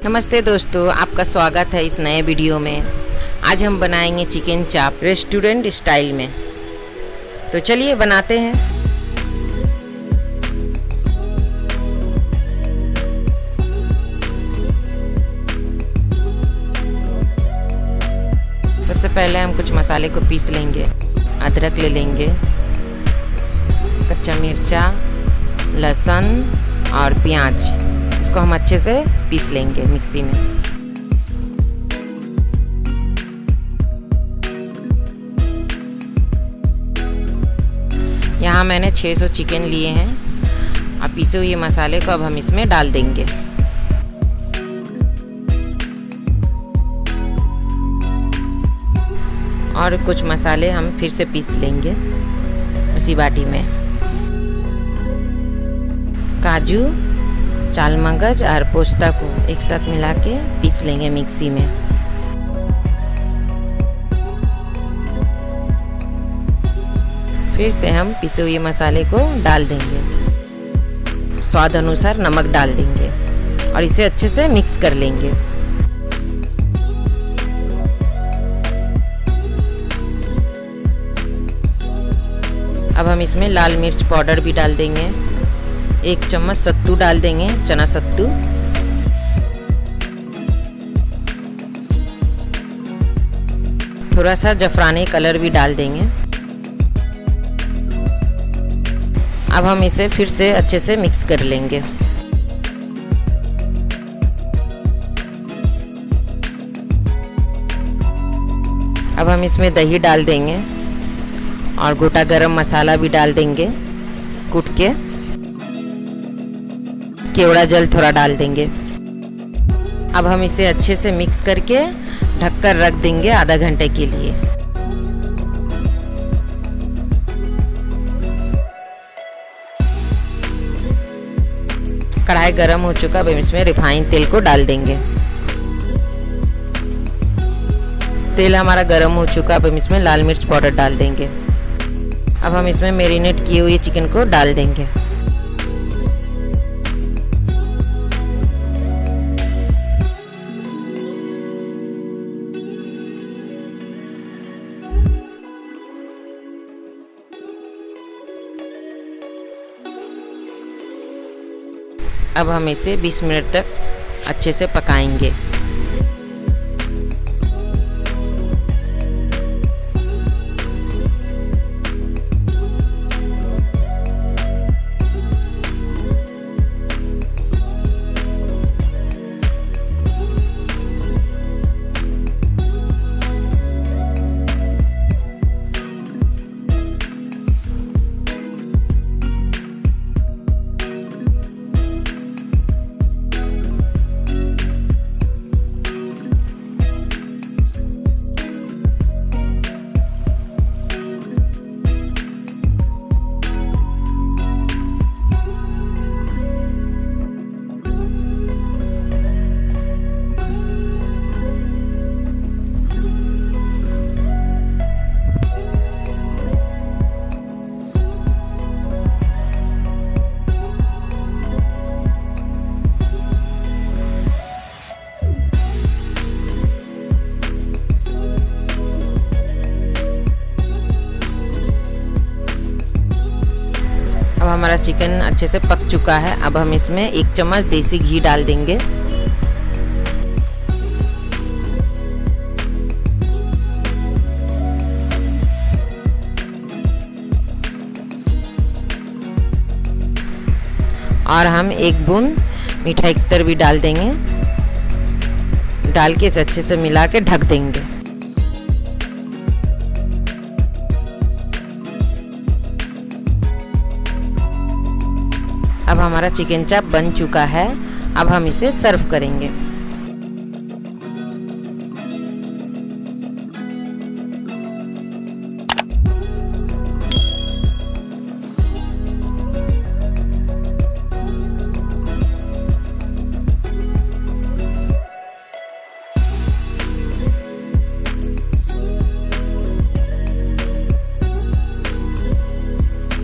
नमस्ते दोस्तों, आपका स्वागत है इस नए वीडियो में। आज हम बनाएंगे चिकन चाप रेस्टोरेंट स्टाइल में। तो चलिए बनाते हैं। सबसे पहले हम कुछ मसाले को पीस लेंगे। अदरक ले लेंगे, कच्चा मिर्चा, लहसुन और प्याज। इसको हम अच्छे से पीस लेंगे मिक्सी में। यहाँ मैंने 600 चिकन लिए हैं। अब पीसे हुए मसाले को अब हम इसमें डाल देंगे। और कुछ मसाले हम फिर से पीस लेंगे उसी बाटी में। काजू, चाल मगज और पोस्ता को एक साथ मिला के पीस लेंगे मिक्सी में। फिर से हम पिसे हुए मसाले को डाल देंगे। स्वाद अनुसार नमक डाल देंगे और इसे अच्छे से मिक्स कर लेंगे। अब हम इसमें लाल मिर्च पाउडर भी डाल देंगे। 1 चम्मच सत्तू डाल देंगे, चना सत्तू। थोड़ा सा जफरानी कलर भी डाल देंगे। अब हम इसे फिर से अच्छे से मिक्स कर लेंगे। अब हम इसमें दही डाल देंगे और गोटा गरम मसाला भी डाल देंगे कूट के। केवड़ा जल थोड़ा डाल देंगे। अब हम इसे अच्छे से मिक्स करके ढककर रख देंगे आधा घंटे के लिए। कढ़ाई गरम हो चुका, अब हम इसमें रिफाइंड तेल को डाल देंगे। तेल हमारा गरम हो चुका, अब हम इसमें लाल मिर्च पाउडर डाल देंगे। अब हम इसमें मैरिनेट किए हुए चिकन को डाल देंगे। अब हम इसे 20 मिनट तक अच्छे से पकाएंगे। अब हमारा चिकन अच्छे से पक चुका है। अब हम इसमें 1 चम्मच देसी घी डाल देंगे। और हम 1 बूंद मीठा इत्र भी डाल देंगे। डाल के इसे अच्छे से मिला के ढक देंगे। अब हमारा चिकन चाप बन चुका है। अब हम इसे सर्व करेंगे।